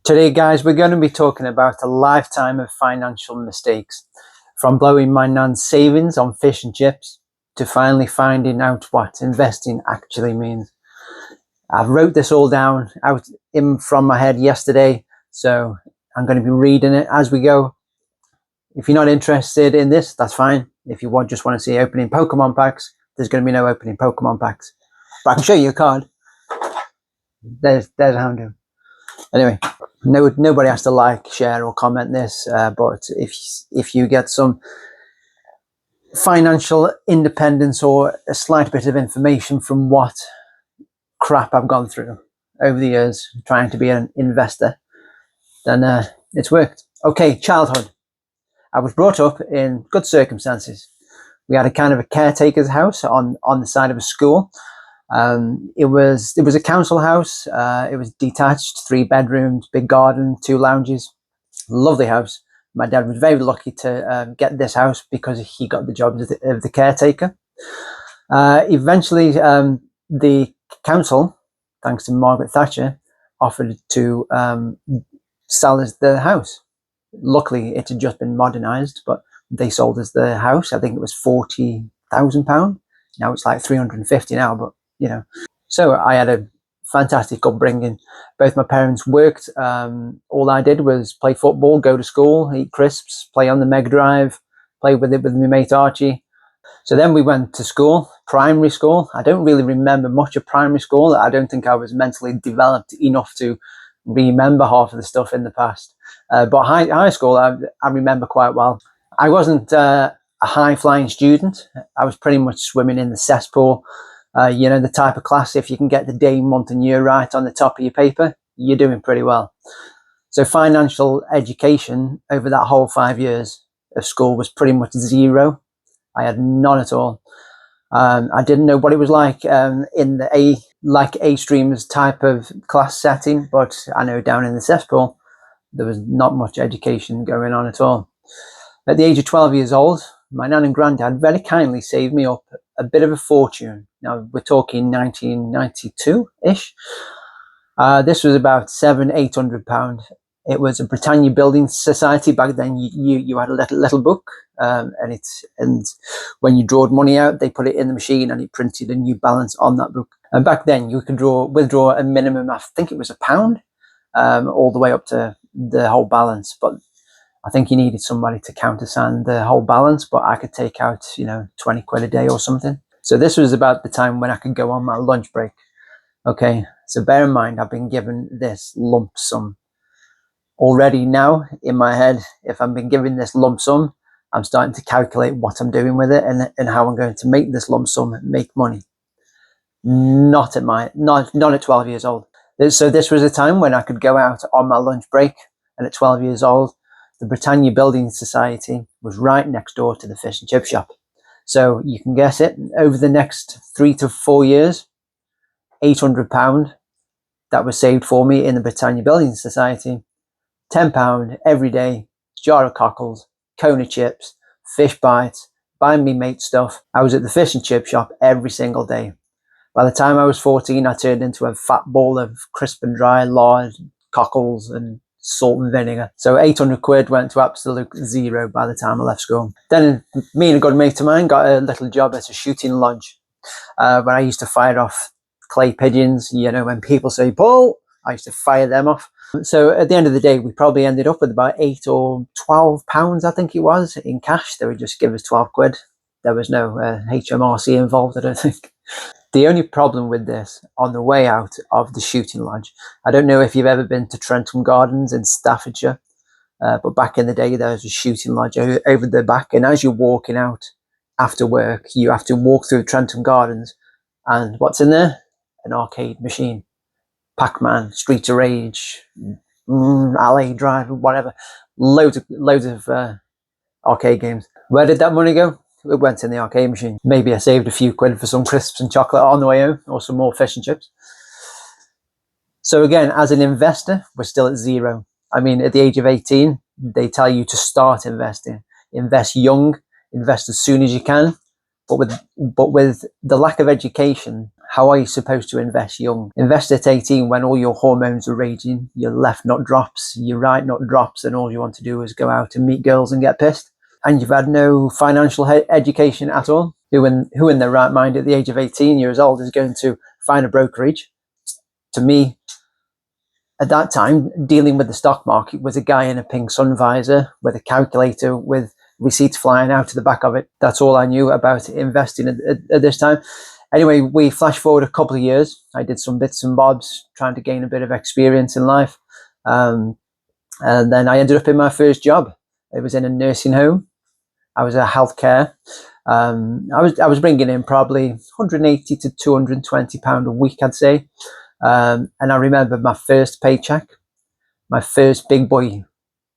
Today, guys, we're going to be talking about a lifetime of financial mistakes, from blowing my nan's savings on fish and chips to finally finding out what investing actually means. I wrote this all down out from my head yesterday, so I'm going to be reading it as we go. If you're not interested in this, that's fine. If you just want to see opening Pokemon packs, there's going to be no opening Pokemon packs. But I can show you a card. There's a Houndoom. Anyway, nobody has to like, share, or comment this. But if you get some financial independence or a slight bit of information from what crap I've gone through over the years trying to be an investor, then it's worked. Okay, childhood. I was brought up in good circumstances. We had a kind of a caretaker's house on the side of a school. It was a council house. It was detached, 3 bedrooms, big garden, 2 lounges, lovely house. My dad was very lucky to get this house because he got the job of the caretaker. Eventually, the council, thanks to Margaret Thatcher, offered to sell us the house. Luckily, it had just been modernised, but they sold us the house. I think it was £40,000. Now it's like 350 now, but so I had a fantastic upbringing. Both my parents worked. All I did was play football, go to school, eat crisps, play on the Mega Drive, play with my mate Archie. So then we went to school, primary school. I don't really remember much of primary school. I don't think I was mentally developed enough to remember half of the stuff in the past. But high school, I remember quite well. I wasn't a high-flying student. I was pretty much swimming in the cesspool. The type of class, if you can get the day, month and year right on the top of your paper, you're doing pretty well. So financial education over that whole 5 years of school was pretty much zero. I had none at all. I didn't know what it was like in the A streams type of class setting, but I know down in the cesspool, there was not much education going on at all. At the age of 12 years old, my nan and granddad very kindly saved me up a bit of a fortune. Now we're talking 1992-ish. This was about £700-800. It was a Britannia Building Society. Back then, you had a little book, and when you drawed money out, they put it in the machine and it printed a new balance on that book. And back then, you could withdraw a minimum, I think it was £1, all the way up to the whole balance. But I think you needed somebody to countersign the whole balance, but I could take out, 20 quid a day or something. So this was about the time when I could go on my lunch break. Okay, so bear in mind, I've been given this lump sum. Already now, in my head, if I've been given this lump sum, I'm starting to calculate what I'm doing with it and how I'm going to make this lump sum make money. Not at 12 years old. So this was a time when I could go out on my lunch break, and at 12 years old, the Britannia Building Society was right next door to the fish and chip shop. So you can guess it, over the next 3 to 4 years, £800 that was saved for me in the Britannia Building Society, £10 every day, jar of cockles, cone of chips, fish bites, buying me mate stuff. I was at the fish and chip shop every single day. By the time I was 14, I turned into a fat ball of crisp and dry lard, cockles and salt and vinegar. So 800 quid went to absolute zero by the time I left school. Then me and a good mate of mine got a little job at a shooting lodge where I used to fire off clay pigeons. When people say pull, I used to fire them off. So at the end of the day, we probably ended up with about £8 or £12, I think it was, in cash. They would just give us 12 quid. There was no HMRC involved, I don't think. The only problem with this, on the way out of the shooting lodge, I don't know if you've ever been to Trentham Gardens in Staffordshire, but back in the day, there was a shooting lodge over the back. And as you're walking out after work, you have to walk through Trentham Gardens. And what's in there? An arcade machine. Pac-Man, Streets of Rage, Alley Drive, whatever. Loads of arcade games. Where did that money go? It went in the arcade machine. Maybe I saved a few quid for some crisps and chocolate on the way home, or some more fish and chips. So again, as an investor, we're still at zero. I mean, at the age of 18, they tell you to start investing. Invest young, invest as soon as you can. But with the lack of education, How are you supposed to invest young? Invest at 18 when all your hormones are raging, your left nut drops, your right nut drops, and all you want to do is go out and meet girls and get pissed. And you've had no financial education at all. Who in their right mind at the age of 18 years old is going to find a brokerage? To me, at that time, dealing with the stock market was a guy in a pink sun visor with a calculator with receipts flying out to the back of it. That's all I knew about investing at this time. Anyway, we flash forward a couple of years. I did some bits and bobs trying to gain a bit of experience in life. And then I ended up in my first job. It was in a nursing home. I was a healthcare. I was bringing in probably 180 to 220 pound a week, I'd say. And I remember my first paycheck, my first big boy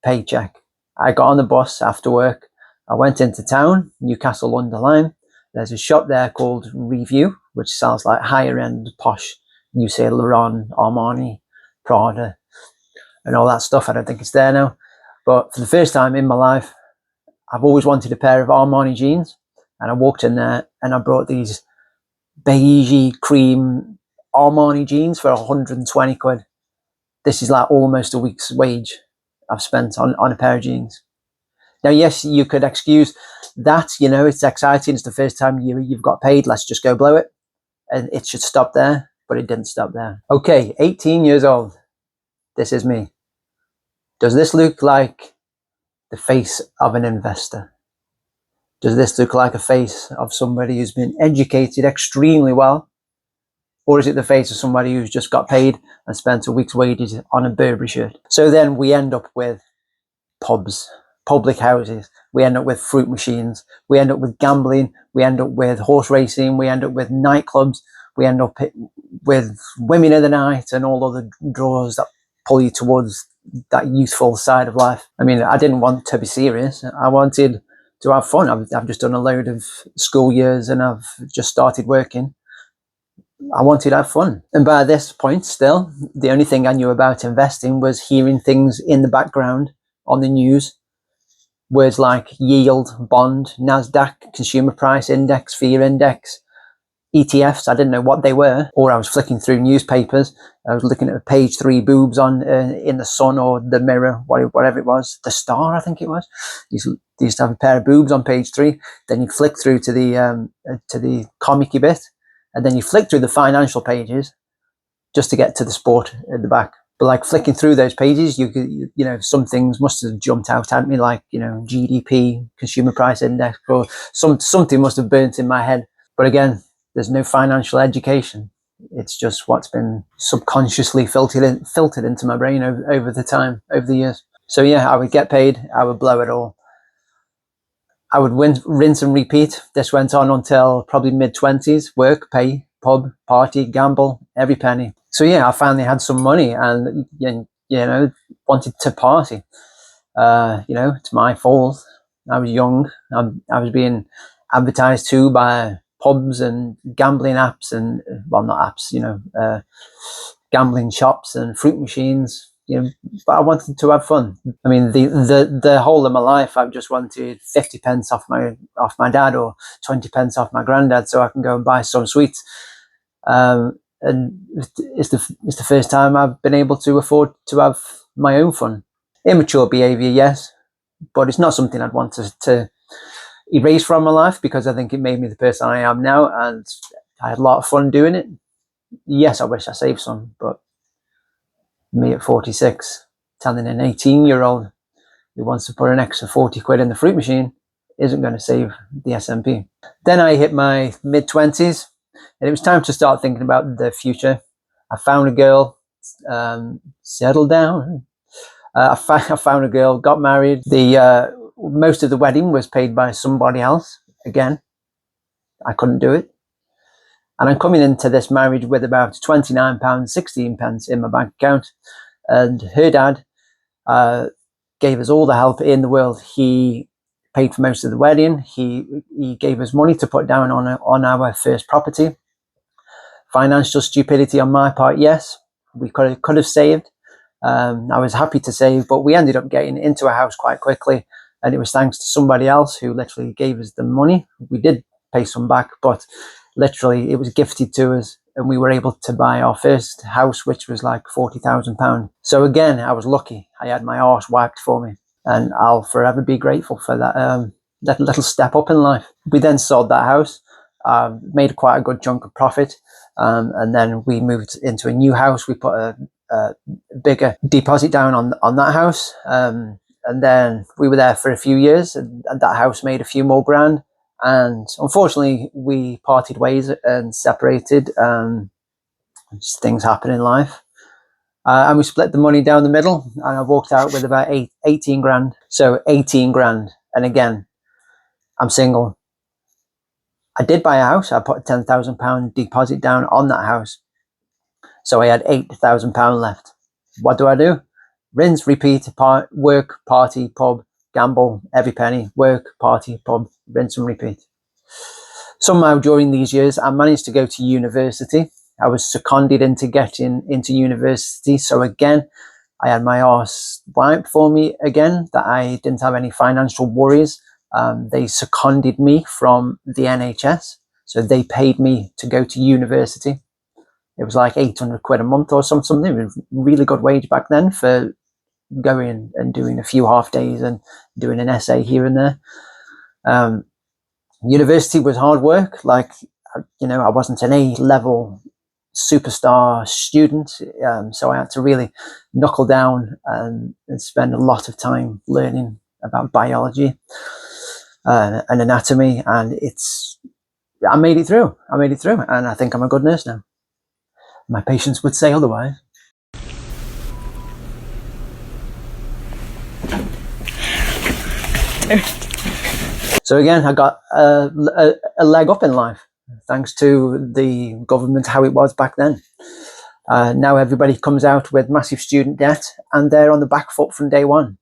paycheck. I got on the bus after work. I went into town, Newcastle under Lyme. There's a shop there called Review, which sells like higher end posh, you say Laurent, Armani, Prada, and all that stuff. I don't think it's there now. But for the first time in my life, I've always wanted a pair of Armani jeans. And I walked in there and I brought these beigey cream Armani jeans for 120 quid. This is like almost a week's wage I've spent on a pair of jeans. Now, yes, you could excuse that, it's exciting. It's the first time you've got paid. Let's just go blow it. And it should stop there, but it didn't stop there. Okay, 18 years old. This is me. Does this look like the face of an investor? Does this look like a face of somebody who's been educated extremely well? Or is it the face of somebody who's just got paid and spent a week's wages on a Burberry shirt? So then we end up with pubs, public houses. We end up with fruit machines. We end up with gambling. We end up with horse racing. We end up with nightclubs. We end up with women of the night and all other draws that pull you towards that youthful side of life. I mean, I didn't want to be serious. I wanted to have fun. I've just done a load of school years and I've just started working. I wanted to have fun. And by this point still, the only thing I knew about investing was hearing things in the background on the news. Words like yield, bond, NASDAQ, consumer price index, fear index, ETFs. I didn't know what they were. Or I was flicking through newspapers. I was looking at page 3 boobs on in the Sun or the Mirror, whatever it was. The Star, I think it was. You used to have a pair of boobs on page 3. Then you flick through to the comic-y bit. And then you flick through the financial pages just to get to the sport at the back. But like flicking through those pages, some things must have jumped out at me, like, GDP, consumer price index, or something must have burnt in my head. But again, there's no financial education. It's just what's been subconsciously filtered into my brain over the years. So yeah, I would get paid. I would blow it all. I would rinse and repeat. This went on until probably mid-20s. Work, pay, pub, party, gamble, every penny. So yeah, I finally had some money and, wanted to party. It's my fault. I was young. I was being advertised to by pubs and gambling apps and, well, not apps, gambling shops and fruit machines. But I wanted to have fun. I mean, the whole of my life, I've just wanted 50 pence off my dad or 20 pence off my granddad so I can go and buy some sweets. And it's the first time I've been able to afford to have my own fun. Immature behaviour, yes, but it's not something I'd want to erase from my life because I think it made me the person I am now, and I had a lot of fun doing it. Yes, I wish I saved some, but me at 46, telling an 18-year-old who wants to put an extra 40 quid in the fruit machine isn't going to save the S&P. Then I hit my mid-20s, and it was time to start thinking about the future. I found a girl, settled down. I found a girl, got married. Most of the wedding was paid by somebody else. Again, I couldn't do it. And I'm coming into this marriage with about £29.16 in my bank account. And her dad gave us all the help in the world. He paid for most of the wedding. He gave us money to put down on our first property. Financial stupidity on my part, yes. We could have saved. I was happy to save, but we ended up getting into a house quite quickly. And it was thanks to somebody else who literally gave us the money. We did pay some back, but literally it was gifted to us and we were able to buy our first house, which was like £40,000. So again, I was lucky. I had my arse wiped for me, and I'll forever be grateful for that little step up in life. We then sold that house, made quite a good chunk of profit, and then we moved into a new house. We put a bigger deposit down on that house, and then we were there for a few years, and that house made a few more grand. And unfortunately, we parted ways and separated. Just things happen in life. And we split the money down the middle, and I walked out with about 18 grand. So 18 grand. And again, I'm single. I did buy a house. I put a £10,000 deposit down on that house. So I had £8,000 left. What do? Rinse, repeat, work, party, pub, gamble, every penny, work, party, pub, rinse and repeat. Somehow during these years, I managed to go to university. I was seconded into getting into university. So again, I had my arse wiped for me again, that I didn't have any financial worries. They seconded me from the NHS. So they paid me to go to university. It was like 800 quid a month or something. It was a really good wage back then for going and doing a few half days and doing an essay here and there. University was hard work. Like, I wasn't an A-level superstar student. So I had to really knuckle down and spend a lot of time learning about biology and anatomy. And I made it through. And I think I'm a good nurse now. My patients would say otherwise. So again, I got a leg up in life, thanks to the government, how it was back then. Now everybody comes out with massive student debt, and they're on the back foot from day one.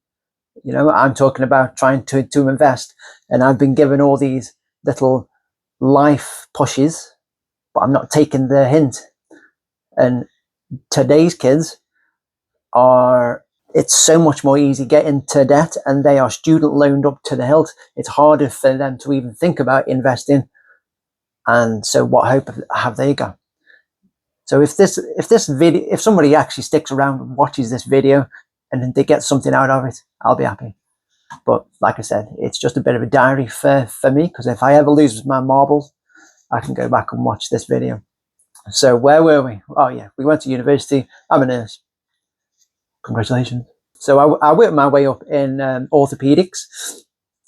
I'm talking about trying to invest, and I've been given all these little life pushes, but I'm not taking the hint. And today's kids it's so much more easy getting into debt, and they are student loaned up to the hilt. It's harder for them to even think about investing. And so what hope have they got? So if somebody actually sticks around and watches this video and they get something out of it, I'll be happy. But like I said, it's just a bit of a diary for me, because if I ever lose my marbles, I can go back and watch this video. So where were we? Oh yeah, we went to university. I'm a nurse. Congratulations. So I worked my way up in orthopedics.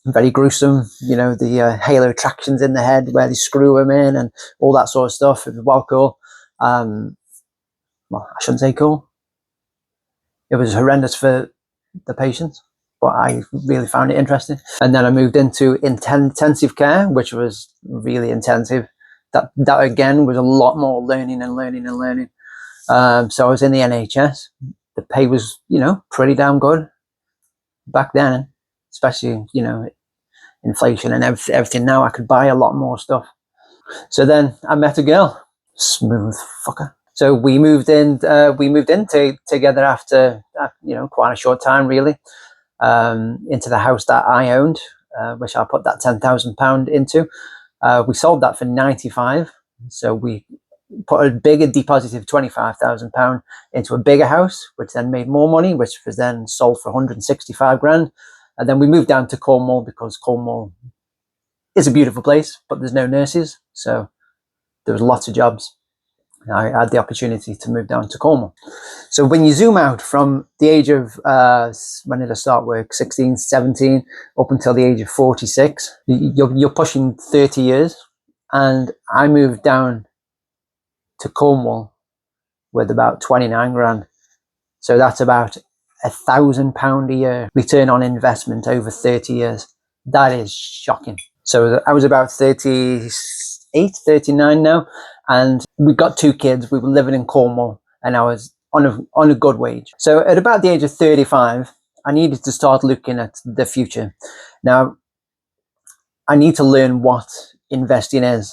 Very gruesome, the halo tractions in the head where they screw them in and all that sort of stuff. It was well cool. Well, I shouldn't say cool. It was horrendous for the patients, but I really found it interesting. And then I moved into intensive care, which was really intensive. That again was a lot more learning. So I was in the NHS. The pay was, pretty damn good back then, especially, inflation and everything. Now I could buy a lot more stuff. So then I met a girl, smooth fucker. So we moved in together after, quite a short time, really, into the house that I owned, which I put that £10,000 into. We sold that for 95. So we put a bigger deposit of £25,000 into a bigger house, which then made more money, which was then sold for 165 grand. And then we moved down to Cornwall, because Cornwall is a beautiful place, but there's no nurses. So there was lots of jobs. I had the opportunity to move down to Cornwall. So when you zoom out from the age of, when did I start work? 16, 17, up until the age of 46, you're pushing 30 years. And I moved down to Cornwall with about 29 grand. So that's about £1,000 a year return on investment over 30 years. That is shocking. So I was about 38, 39 now, and we got 2 kids. We were living in Cornwall, and I was on a good wage. So at about the age of 35, I needed to start looking at the future. Now, I need to learn what investing is,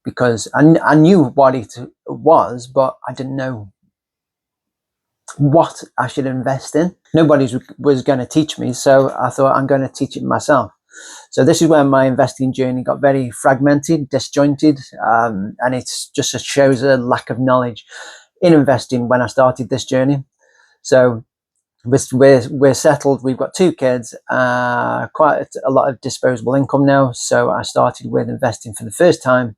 because I knew what it was, but I didn't know what I should invest in. Nobody was going to teach me, so I thought I'm going to teach it myself. So this is where my investing journey got very fragmented, disjointed, and it just shows a lack of knowledge in investing when I started this journey. So we're settled. We've got 2 kids, quite a lot of disposable income now. So I started with investing for the first time.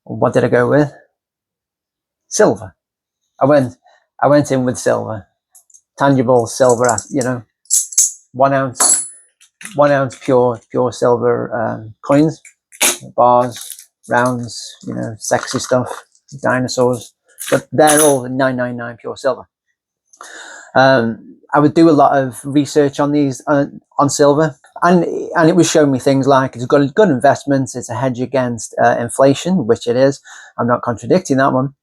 What did I go with? Silver. I went in with silver, tangible silver. 1 ounce pure silver coins, bars, rounds. Sexy stuff, dinosaurs. But they're all 999 pure silver. I would do a lot of research on these on silver, and it was showing me things like it's got a good investment, it's a hedge against inflation, which it is. I'm not contradicting that one.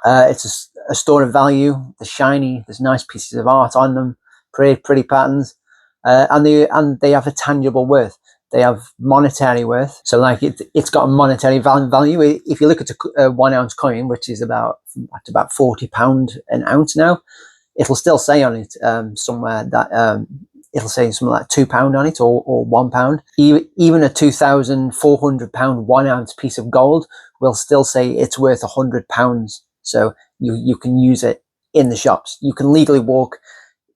It's a store of value. There's nice pieces of art on them, pretty patterns, and they have a tangible worth. They have monetary worth. So like it's got a monetary value. If you look at a 1 ounce coin, which is about £40 an ounce now, it'll still say on it somewhere that it'll say something like £2 on it or £1. Even a £2,400 1 ounce piece of gold will still say it's worth £100. So you can use it in the shops. You can legally walk,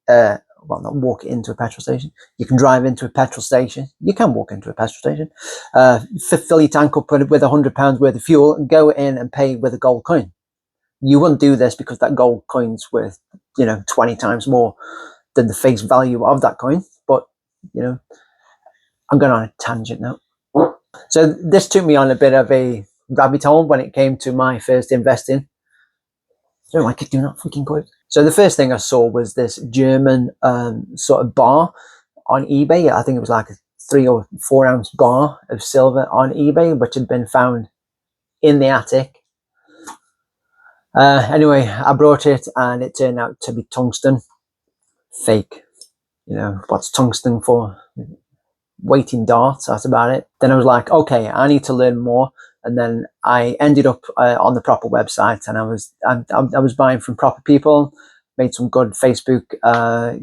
not walk into a petrol station. You can drive into a petrol station. You can walk into a petrol station, fill your tank up with £100 worth of fuel, and go in and pay with a gold coin. You wouldn't do this because that gold coin's worth 20 times more than the face value of that coin. But I'm going on a tangent now. So this took me on a bit of a rabbit hole when it came to my first investing. I don't like it doing that fucking quick. So the first thing I saw was this German sort of bar on eBay. I think it was like a 3 or 4 ounce bar of silver on eBay, which had been found in the attic. Anyway, I brought it and it turned out to be tungsten. Fake. What's tungsten for? Weighting darts, that's about it. Then I was like, okay, I need to learn more. And then I ended up on the proper website, and I was buying from proper people, made some good Facebook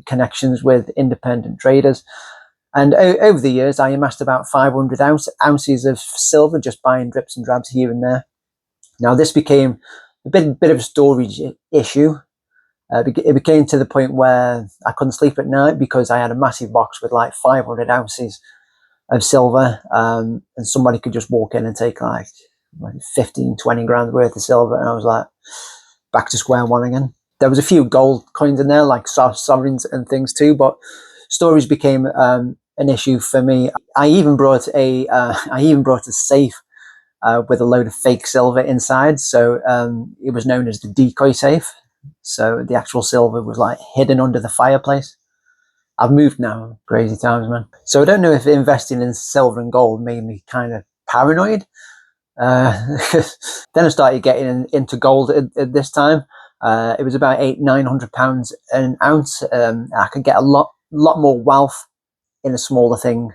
connections with independent traders. And over the years, I amassed about 500 ounces of silver, just buying drips and drabs here and there. Now, this became a bit of a storage issue. It became to the point where I couldn't sleep at night because I had a massive box with like 500 ounces of silver, and somebody could just walk in and take like 15, 20 grand worth of silver, and I was like, back to square one again. There was a few gold coins in there, like sovereigns and things too, but storage became an issue for me. I even brought a safe with a load of fake silver inside, so it was known as the decoy safe. So the actual silver was like hidden under the fireplace. I've moved now. Crazy times, man. So I don't know if investing in silver and gold made me kind of paranoid. Then I started getting into gold at this time. It was about £900 an ounce. I could get a lot more wealth in a smaller thing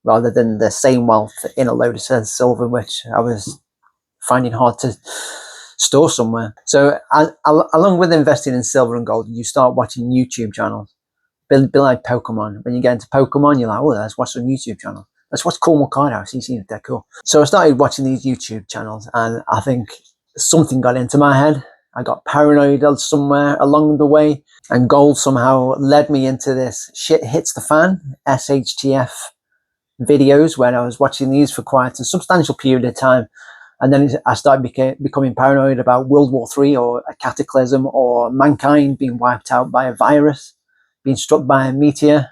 rather than the same wealth in a load of silver, which I was finding hard to store somewhere. So along with investing in silver and gold, you start watching YouTube channels. Be like Pokémon. When you get into Pokemon, you're like, oh, let's watch some YouTube channel. Let's watch Cornwall Card House. He seems dead cool. So I started watching these YouTube channels, and I think something got into my head. I got paranoid somewhere along the way, and gold somehow led me into this shit hits the fan, SHTF videos, when I was watching these for quite a substantial period of time. And then I started becoming paranoid about World War III or a cataclysm, or mankind being wiped out by a virus, being struck by a meteor,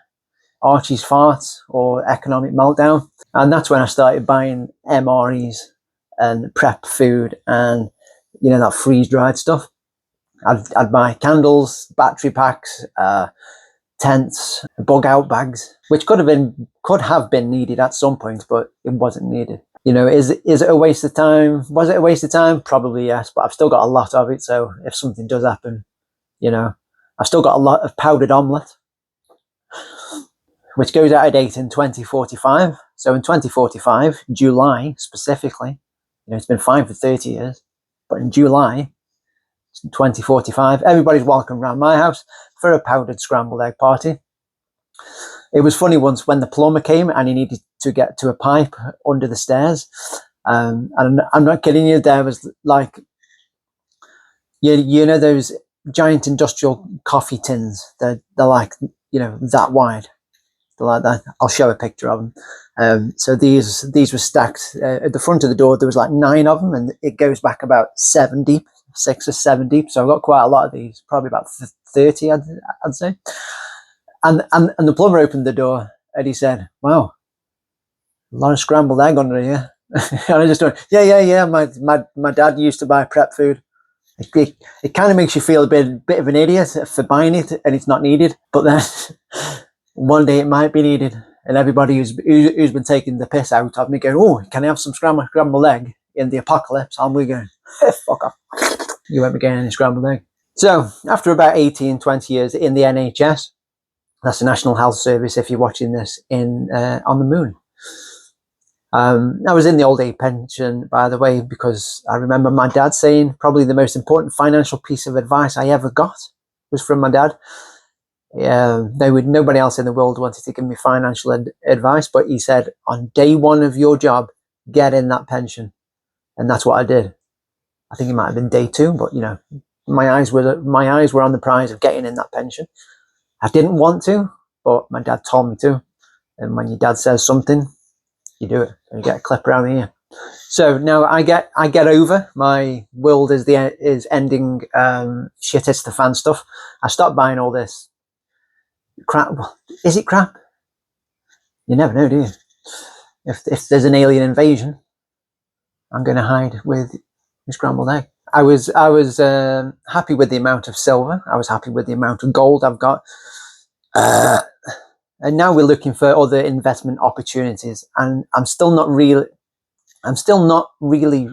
Archie's farts, or economic meltdown. And that's when I started buying MREs and prep food and, that freeze-dried stuff. I'd buy candles, battery packs, tents, bug-out bags, which could have been needed at some point, but it wasn't needed. Is it a waste of time? Was it a waste of time? Probably yes, but I've still got a lot of it. So if something does happen, I've still got a lot of powdered omelette, which goes out of date in 2045. So in 2045, July specifically, it's been fine for 30 years, but in July 2045, everybody's welcome around my house for a powdered scrambled egg party. It was funny once when the plumber came and he needed to get to a pipe under the stairs. And I'm not kidding you, there was like, you know those giant industrial coffee tins? They're like, that wide. They're like that. I'll show a picture of them. So these were stacked at the front of the door. There was like 9 of them, and it goes back about 7 deep, 6 or 7 deep. So I've got quite a lot of these, probably about 30, I'd say. And the plumber opened the door and he said, "Wow, a lot of scrambled egg under here." And I just went, yeah. My dad used to buy prep food. It kind of makes you feel a bit of an idiot for buying it and it's not needed. But then one day it might be needed. And everybody who's been taking the piss out of me going, "Oh, can I have some scrambled egg in the apocalypse?" I'm going, "Fuck off. You won't be getting any scrambled egg." So after about 18, 20 years in the NHS, that's the National Health Service if you're watching this on the moon. I was in the old age pension, by the way, because I remember my dad saying probably the most important financial piece of advice I ever got was from my dad. Nobody else in the world wanted to give me financial advice, but he said, on day one of your job, get in that pension. And that's what I did. I think it might have been day 2, but my eyes were on the prize of getting in that pension. I didn't want to, but my dad told me to. And when your dad says something, you do it. And you get a clip around here. So now I get over my world is ending shit hits the fan stuff. I stopped buying all this crap. Is it crap? You never know, do you? If there's an alien invasion, I'm going to hide with my scrambled egg. I was happy with the amount of silver. I was happy with the amount of gold I've got. And now we're looking for other investment opportunities. And I'm still not really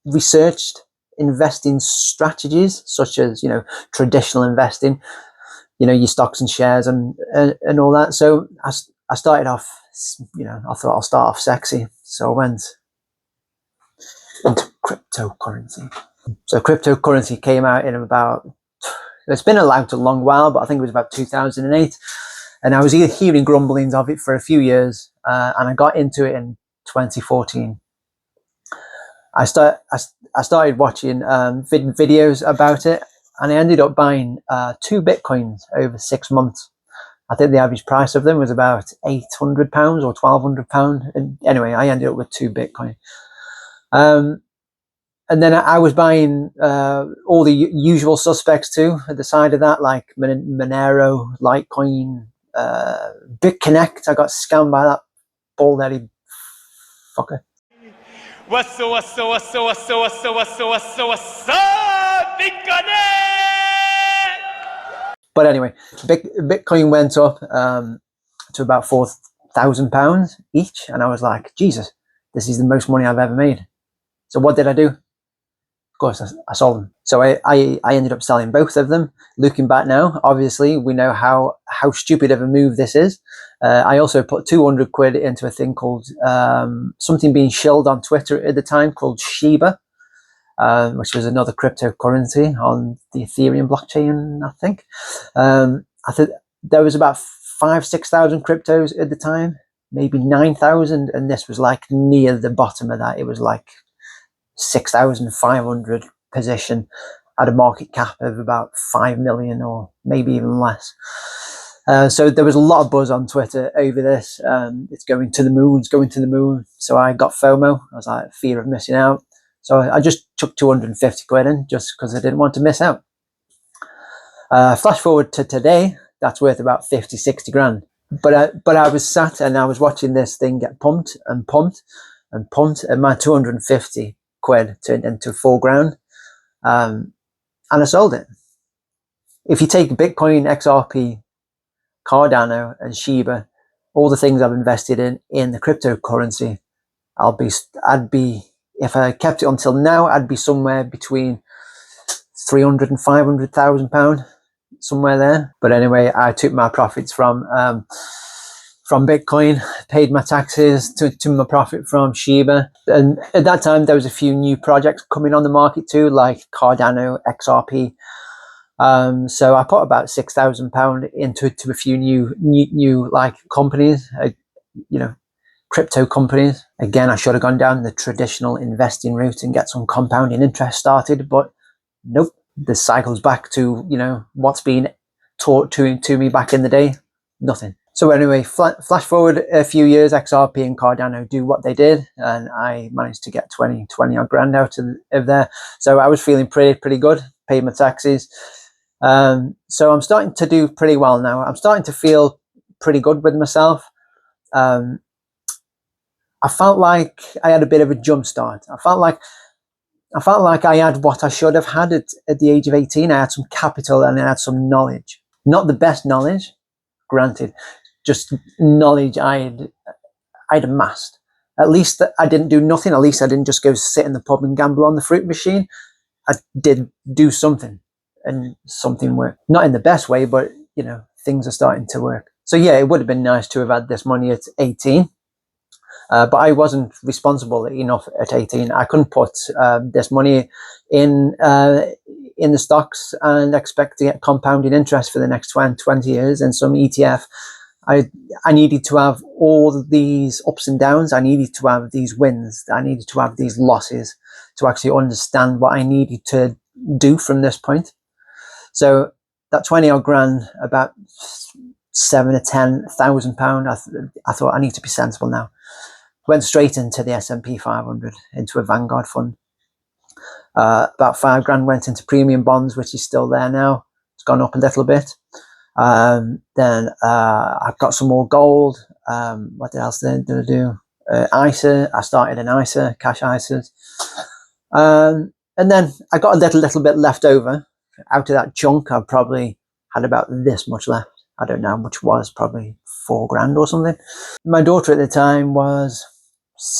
researched investing strategies such as, traditional investing, your stocks and shares and all that. So I started off, I thought I'll start off sexy. So I went into cryptocurrency. So cryptocurrency came out in it's been around a long while, but I think it was about 2008. And I was hearing grumblings of it for a few years. And I got into it in 2014. I started watching videos about it, and I ended up buying 2 Bitcoins over 6 months. I think the average price of them was about £800 or £1,200. And anyway, I ended up with 2 Bitcoin. And then I was buying all the usual suspects too at the side of that, like Monero, Litecoin, BitConnect. I got scammed by that bald-headed fucker. What's BitConnect? But anyway, Bitcoin went up to about £4,000 each, and I was like, Jesus, this is the most money I've ever made. So what did I do? Of course, I sold them. So I ended up selling both of them. Looking back now, obviously, we know how stupid of a move this is. I also put 200 quid into a thing called something being shilled on Twitter at the time called Shiba, which was another cryptocurrency on the Ethereum blockchain, I think. I think there was about 5,000-6,000 cryptos at the time, maybe 9,000, and this was like near the bottom of that. It was like 6,500 position at a market cap of about 5 million or maybe even less. So there was a lot of buzz on Twitter over this. It's going to the moon. So I got FOMO. I was like, fear of missing out. So I just took 250 quid in just because I didn't want to miss out. Flash forward to today, that's worth about 50, 60 grand. But I was sat and I was watching this thing get pumped and pumped and pumped, and my 250 quid turned into 4 grand. And I sold it. If you take Bitcoin, XRP, Cardano and Shiba, all the things I've invested in the cryptocurrency, I'd be, if I kept it until now, I'd be somewhere between 300 and 500,000 pounds, somewhere there. But anyway, I took my profits from Bitcoin, paid my taxes to my profit from Shiba. And at that time, there was a few new projects coming on the market too, like Cardano, XRP. So I put about £6,000 into a few new like companies, crypto companies. Again, I should have gone down the traditional investing route and get some compounding interest started, but nope. The cycle's back to, what's been taught to me back in the day. Nothing. So anyway, flash forward a few years, XRP and Cardano do what they did, and I managed to get 20 odd grand out of there. So I was feeling pretty good, paid my taxes. So I'm starting to do pretty well now. I'm starting to feel pretty good with myself. I felt like I had a bit of a jump start. I felt like I had what I should have had at the age of 18. I had some capital and I had some knowledge. Not the best knowledge, granted, just knowledge I'd amassed. At least I didn't do nothing. At least I didn't just go sit in the pub and gamble on the fruit machine. I did do something, and something worked. Not in the best way, but things are starting to work. So yeah, it would have been nice to have had this money at 18. But I wasn't responsible enough at 18. I couldn't put this money in the stocks and expect to get compounding interest for the next 20 years in some ETF. I needed to have all these ups and downs. I needed to have these wins. I needed to have these losses to actually understand what I needed to do from this point. So that 20 odd grand, about £7,000 or £10,000, I thought I need to be sensible now. Went straight into the S&P 500, into a Vanguard fund. About 5 grand went into premium bonds, which is still there now. It's gone up a little bit. Then I've got some more gold. What else did I do? ISA. I started an ISA, cash ISAs. And then I got a little bit left over. Out of that chunk, I probably had about this much left. I don't know how much was, probably 4 grand or something. My daughter at the time was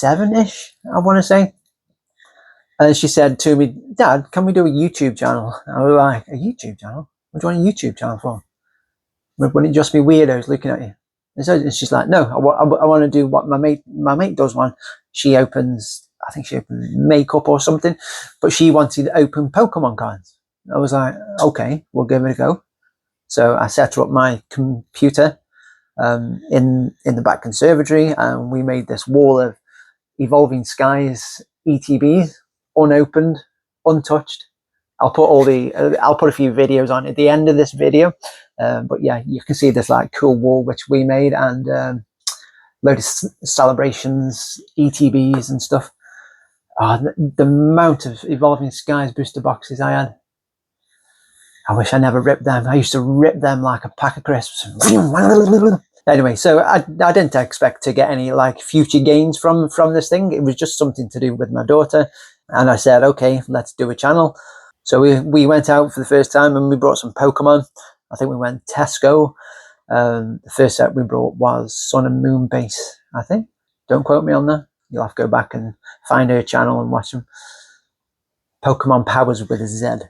7-ish, I want to say. And she said to me, "Dad, can we do a YouTube channel?" I was like, "A YouTube channel? What do you want a YouTube channel for? Wouldn't it just be weirdos looking at you?" And she's like, "No, I want to do what my mate does one. I think she opens makeup or something, but she wanted to open Pokemon cards." I was like, "Okay, we'll give it a go." So I set up my computer in the back conservatory, and we made this wall of Evolving Skies ETBs, unopened, untouched. I'll put a few videos on at the end of this video, but yeah, you can see this like cool wall which we made, and load of celebrations, ETBs and stuff. The amount of Evolving Skies booster boxes I had. I wish I never ripped them. I used to rip them like a pack of crisps. Anyway, so I didn't expect to get any like future gains from this thing. It was just something to do with my daughter. And I said, okay, let's do a channel. So we went out for the first time and we brought some Pokemon. I think we went Tesco. The first set we brought was Sun and Moon base, I think. Don't quote me on that. You'll have to go back and find her channel and watch them. Pokemon Powers with a Z.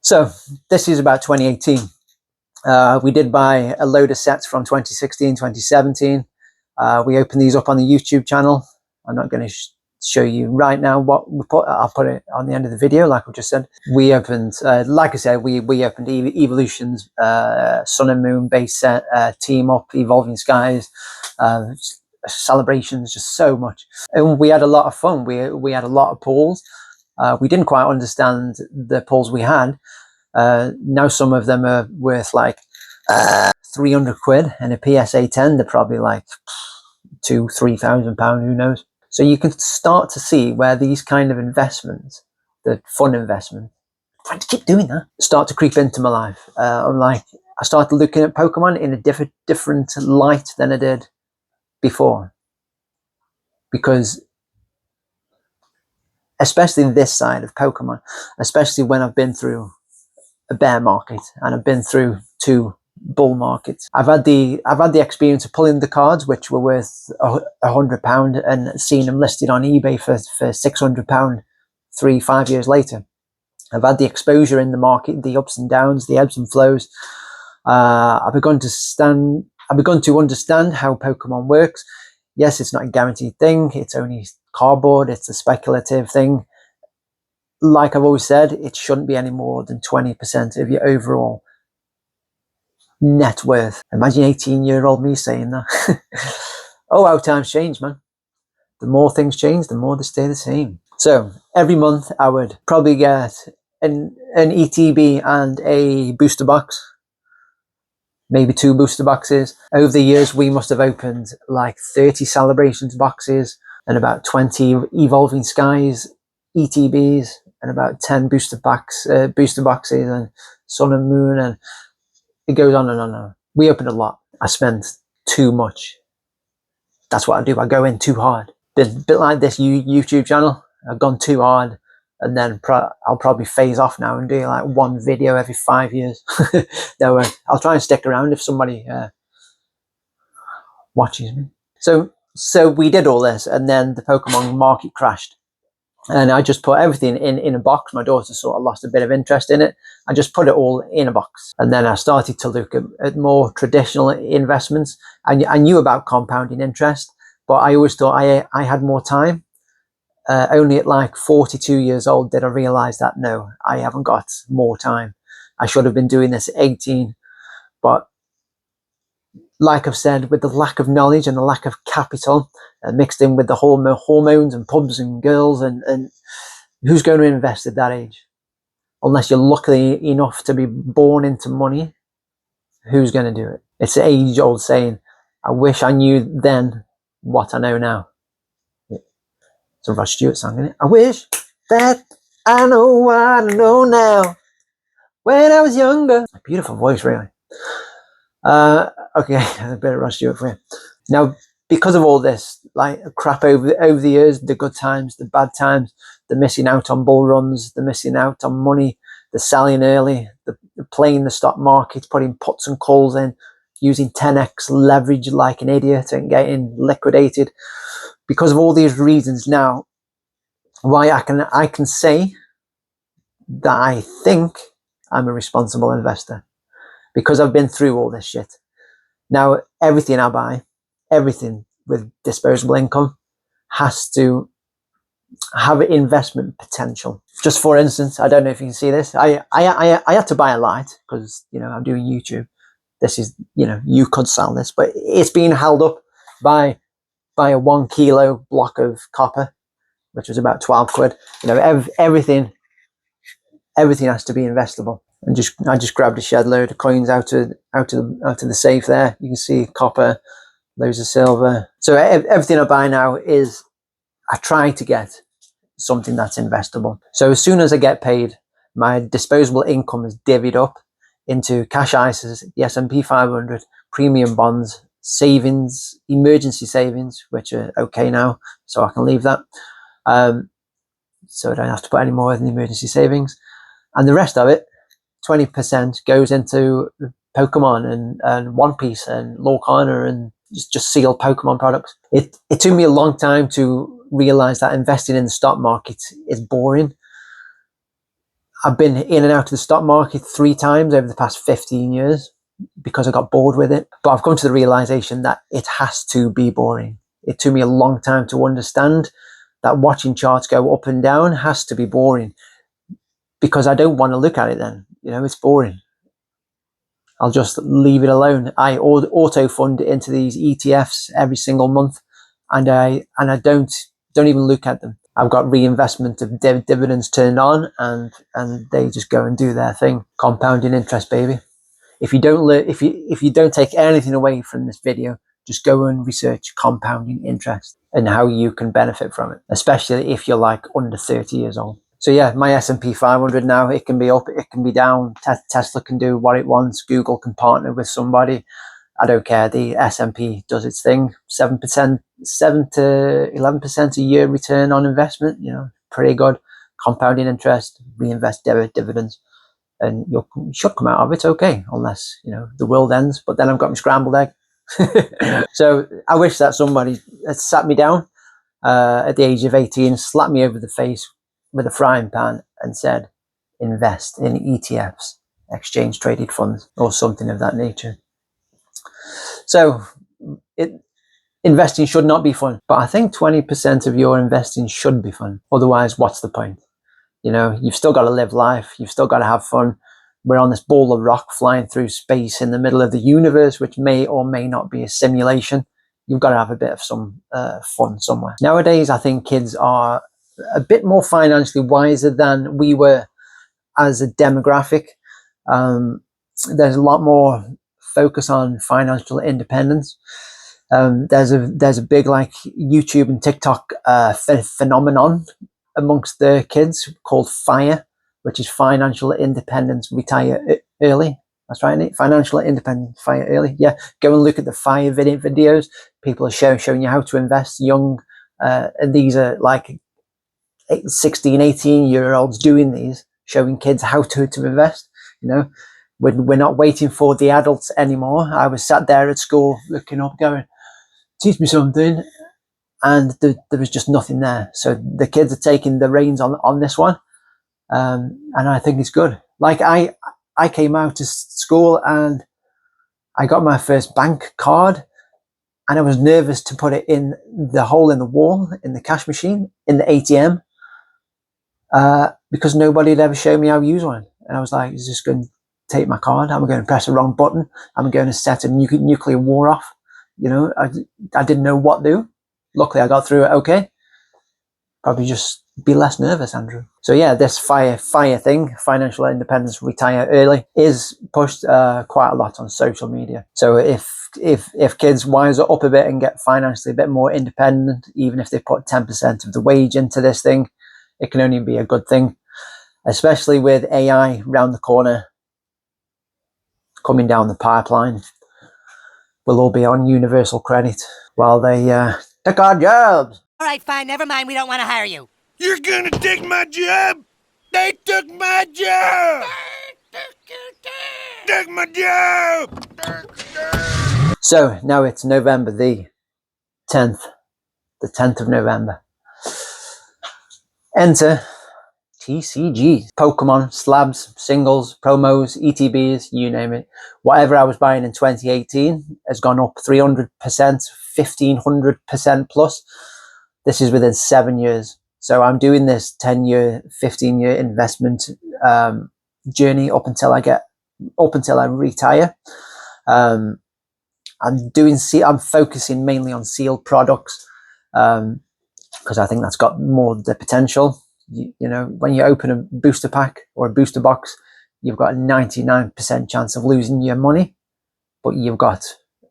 So this is about 2018. We did buy a load of sets from 2016, 2017. We opened these up on the YouTube channel. I'm not going to show you right now what we put. I'll put it on the end of the video, like I just said. We opened, like I said, we opened Evolution's Sun and Moon base set, Team Up, Evolving Skies, celebrations, just so much. And we had a lot of fun. We had a lot of pulls. We didn't quite understand the pulls we had. Now some of them are worth like 300 quid, and a PSA 10 they're probably like £2,000-3,000, who knows. So you can start to see where these kind of investments, the fun investment, trying to keep doing that, start to creep into my life. I started looking at Pokemon in a different light than I did before, because especially this side of Pokemon, especially when I've been through a bear market and I've been through 2 bull markets. I've had the experience of pulling the cards which were worth £100 and seeing them listed on eBay for £600 3-5 years later. I've had the exposure in the market, the ups and downs, the ebbs and flows. I've begun to understand how Pokemon works. Yes, it's not a guaranteed thing. It's only cardboard. It's a speculative thing. like I've always said, it shouldn't be any more than 20% of your overall net worth. Imagine 18-year-old me saying that. Oh, how times change, man. The more things change, the more they stay the same. So every month I would probably get an ETB and a booster box, maybe 2 booster boxes. Over the years, we must have opened like 30 celebrations boxes and about 20 evolving skies ETBs and about 10 booster boxes and sun and moon, and it goes on and on and on. We opened a lot. I spent too much. That's what I do. I go in too hard. Bit like this YouTube channel. I've gone too hard, and then I'll probably phase off now and do like 1 video every 5 years. No, I'll try and stick around if somebody watches me. So we did all this, and then the Pokemon market crashed. And I just put everything in a box. My daughter sort of lost a bit of interest in it. I just put it all in a box. And then I started to look at more traditional investments. I knew about compounding interest, but I always thought I had more time. Only at like 42 years old did I realize that, no, I haven't got more time. I should have been doing this at 18. But like I've said, with the lack of knowledge and the lack of capital mixed in with the hormones and pubs and girls, and who's going to invest at that age? Unless you're lucky enough to be born into money, who's going to do it? It's the age-old saying, I wish I knew then what I know now. It's a Rod Stewart song, isn't it? I wish that I know what I know now when I was younger. A beautiful voice, really. Okay, a bit of Rod Stewart for you. Now, because of all this, like crap over the years, the good times, the bad times, the missing out on bull runs, the missing out on money, the selling early, the playing the stock market, putting puts and calls in, using 10x leverage like an idiot and getting liquidated. Because of all these reasons now, why I can say that I think I'm a responsible investor, because I've been through all this shit. Now, everything I buy, everything with disposable income has to have investment potential. Just for instance, I don't know if you can see this. I had to buy a light because, you know, I'm doing YouTube. This is, you know, you could sell this, but it's being held up by a 1 kilo block of copper, which was about 12 quid. You know, everything has to be investable. And I just grabbed a shed load of coins out of the safe there. You can see copper, loads of silver. So everything I buy now is, I try to get something that's investable. So as soon as I get paid, my disposable income is divvied up into cash ISAs, the S&P 500, premium bonds, savings, emergency savings, which are okay now, so I can leave that. So I don't have to put any more in the emergency savings. And the rest of it, 20%, goes into Pokemon and One Piece and Lorcana and just sealed Pokemon products. It took me a long time to realize that investing in the stock market is boring. I've been in and out of the stock market 3 times over the past 15 years because I got bored with it. But I've come to the realization that it has to be boring. It took me a long time to understand that watching charts go up and down has to be boring, because I don't want to look at it then. You know, it's boring. I'll just leave it alone. I auto fund into these ETFs every single month, and I don't even look at them. I've got reinvestment of dividends turned on, and they just go and do their thing. Compounding interest, baby. If you don't take anything away from this video, just go and research compounding interest and how you can benefit from it, especially if you're like under 30 years old. So yeah, my S&P 500 now, it can be up, it can be down. Tesla can do what it wants. Google can partner with somebody. I don't care. The S&P does its thing. 7% to 11% a year return on investment. You know, pretty good. Compounding interest, reinvest dividends, and you should come out of it okay, unless, you know, the world ends. But then I've got my scrambled egg. So I wish that somebody had sat me down at the age of 18, slapped me over the face with a frying pan and said, invest in ETFs, exchange traded funds, or something of that nature. So investing should not be fun, but I think 20% of your investing should be fun. Otherwise, what's the point? You know, you've still got to live life. You've still got to have fun. We're on this ball of rock flying through space in the middle of the universe, which may or may not be a simulation. You've got to have a bit of some fun somewhere. Nowadays, I think kids are a bit more financially wiser than we were as a demographic. There's a lot more focus on financial independence. There's a big like YouTube and TikTok phenomenon amongst the kids called FIRE, which is financial independence, retire early. That's right, Nate. Financial independence, fire early. Yeah, go and look at the FIRE videos. People are showing you how to invest young, and these are like 16, 18-year-olds doing these, showing kids how to invest. You know, we're not waiting for the adults anymore. I was sat there at school looking up, going, teach me something, and there was just nothing there. So the kids are taking the reins on this one, and I think it's good. Like I came out of school and I got my first bank card, and I was nervous to put it in the hole in the wall in the cash machine in the ATM, because nobody had ever shown me how to use one. And I was like, is this going to take my card? Am I going to press the wrong button? Am I going to set a nuclear war off? You know, I didn't know what to do. Luckily, I got through it okay. Probably just be less nervous, Andrew. So yeah, this FIRE thing, financial independence, retire early, is pushed quite a lot on social media. So if kids wise up a bit and get financially a bit more independent, even if they put 10% of the wage into this thing, it can only be a good thing, especially with AI round the corner, coming down the pipeline. We'll all be on universal credit while they took our jobs. All right, fine, never mind. We don't want to hire you. You're gonna take my job? They took my job! Took my job! So now it's November the 10th. The 10th of November. Enter TCGs, Pokemon, slabs, singles, promos, ETBs, you name it. Whatever I was buying in 2018 has gone up 300%, 1500% plus. This is within 7 years. So I'm doing this 10-year, 15-year investment journey up until I retire. I'm focusing mainly on sealed products, because I think that's got more the potential. You know, when you open a booster pack or a booster box, you've got a 99% chance of losing your money, but you've got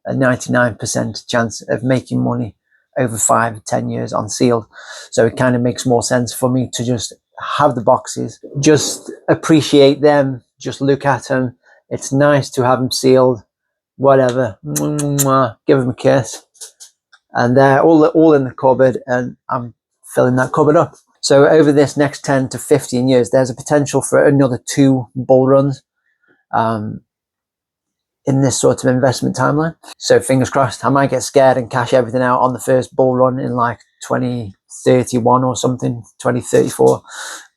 a 99% chance of making money over 5-10 years on sealed. So it kind of makes more sense for me to just have the boxes, just appreciate them, just look at them. It's nice to have them sealed, whatever, give them a kiss, and they're all in the cupboard, and I'm filling that cupboard up. So over this next 10 to 15 years, there's a potential for another 2 bull runs in this sort of investment timeline. So fingers crossed, I might get scared and cash everything out on the first bull run in like 2031 or something, 2034.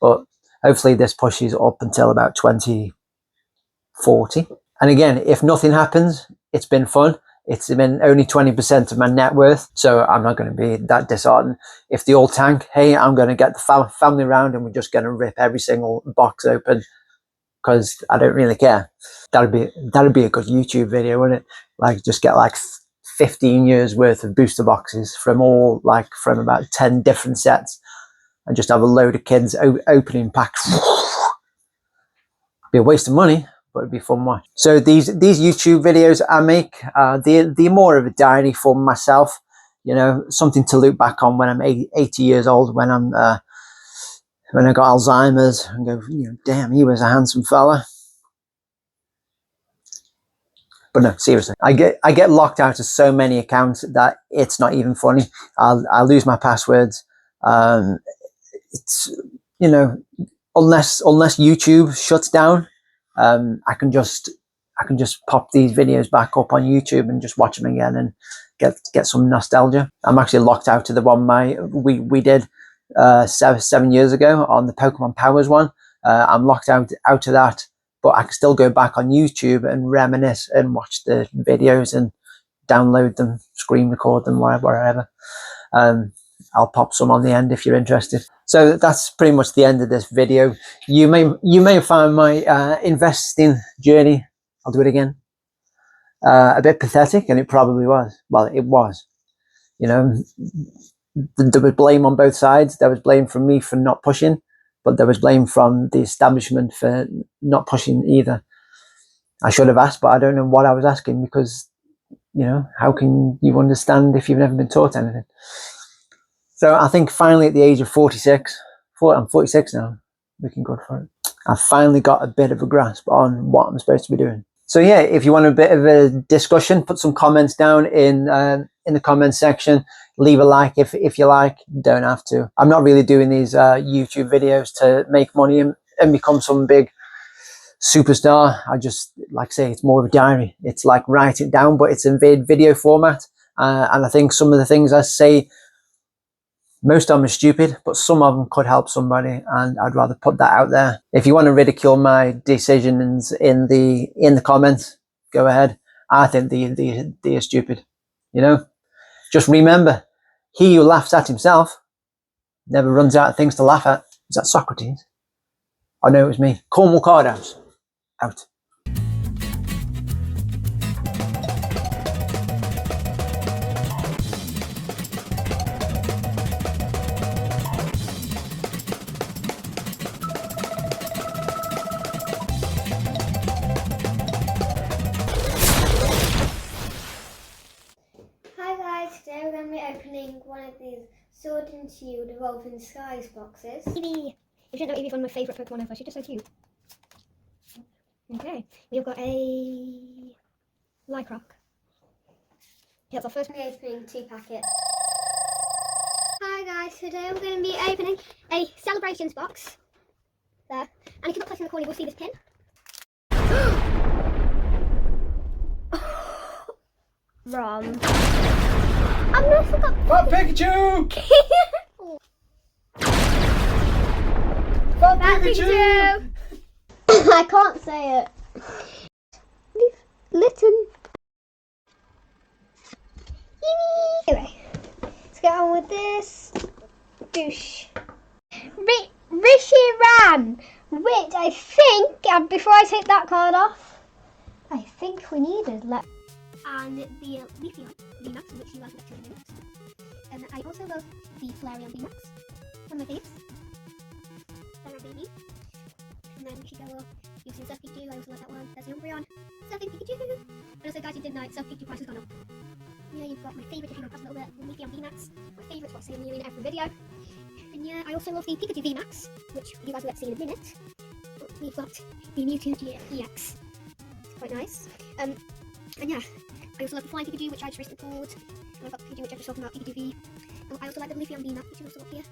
But hopefully this pushes up until about 2040. And again, if nothing happens, it's been fun. It's been only 20% of my net worth, so I'm not going to be that disheartened. If they all tank, hey, I'm going to get the family around and we're just going to rip every single box open, because I don't really care. That'd be a good YouTube video, wouldn't it? Like just get like 15 years worth of booster boxes from about 10 different sets, and just have a load of kids opening packs. Be a waste of money, but it'd be fun watch. So these YouTube videos I make, they're more of a diary for myself, you know, something to look back on when I'm 80 years old, when I got Alzheimer's, and go, you know, damn, he was a handsome fella. But no, seriously, I get locked out of so many accounts that it's not even funny. I lose my passwords. It's, you know, unless YouTube shuts down, I can just pop these videos back up on YouTube and just watch them again and get some nostalgia. I'm actually locked out of the one we did 7 years ago on the Pokemon Powers one. I'm locked out of that, but I can still go back on YouTube and reminisce and watch the videos and download them, screen record them, wherever. I'll pop some on the end if you're interested. So that's pretty much the end of this video. You may find my investing journey, I'll do it again, a bit pathetic, and it probably was. Well, it was. You know, there was blame on both sides. There was blame from me for not pushing, but there was blame from the establishment for not pushing either. I should have asked, but I don't know what I was asking, because, you know, how can you understand if you've never been taught anything? So I think finally at the age of 46, I'm 46 now, looking good for it, I finally got a bit of a grasp on what I'm supposed to be doing. So yeah, if you want a bit of a discussion, put some comments down in the comments section. Leave a like if you like. Don't have to. I'm not really doing these YouTube videos to make money and become some big superstar. I just, like I say, it's more of a diary. It's like write it down, but it's in video format. And I think some of the things I say, most of them are stupid, but some of them could help somebody, and I'd rather put that out there. If you want to ridicule my decisions in the comments, go ahead. I think they are stupid. You know, just remember, he who laughs at himself never runs out of things to laugh at. Is that Socrates? Oh no, it was me. Cornwall Card House. Out. Today we're going to be opening one of these Sword and Shield Evolving Skies boxes. Eevee! If you don't know, Eevee's one of my favourite Pokemon ever. She's just so cute. Okay, we've got a Lycroc. That's our first. We're opening 2 packets. Hi guys, today we're going to be opening a Celebrations box. There. And if you look close in the corner, you will see this pin. Rom. I've not forgot. For Pikachu! For Pikachu! I can't say it. Litten. Anyway, let's get on with this. Douche. Reshiram, which I think, before I take that card off, I think we needed. And the Leafeon VMAX, which you guys will get to in a minute. And I also love the Flareon VMAX, one of my faves. Flareon Baby. And then Shigella, you've seen Surf Pikachu, I also love that one. There's the Umbreon, Surfing Pikachu. And also guys, you didn't know it, Surf Pikachu price has gone up. Yeah, you've got my favourite, if you want to press a little bit, the Leafeon VMAX. My favourite, what I say in every video. And yeah, I also love the Pikachu VMAX, which you guys will get to see in a minute. But we've got the Mewtwo EX. It's quite nice. And yeah, I also love the Flying Pikachu, which I just recently pulled. And I've got the Pikachu, which I just talked about, Pikachu V. And I also like the Leafeon VMAX, which is also up here.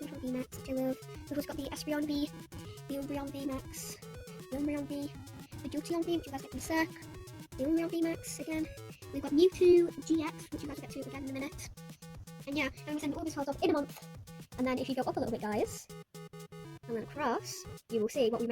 Leafeon VMAX, which I love. We've also got the Espeon V, the Umbreon VMAX, the Umbreon V, the Jolteon V, which you guys get from Cirque, the Umbreon VMAX again. We've got Mewtwo GX, which you guys will get to again in a minute. And yeah, I'm going to send all these cards off in a month. And then if you go up a little bit, guys, and then across, you will see what we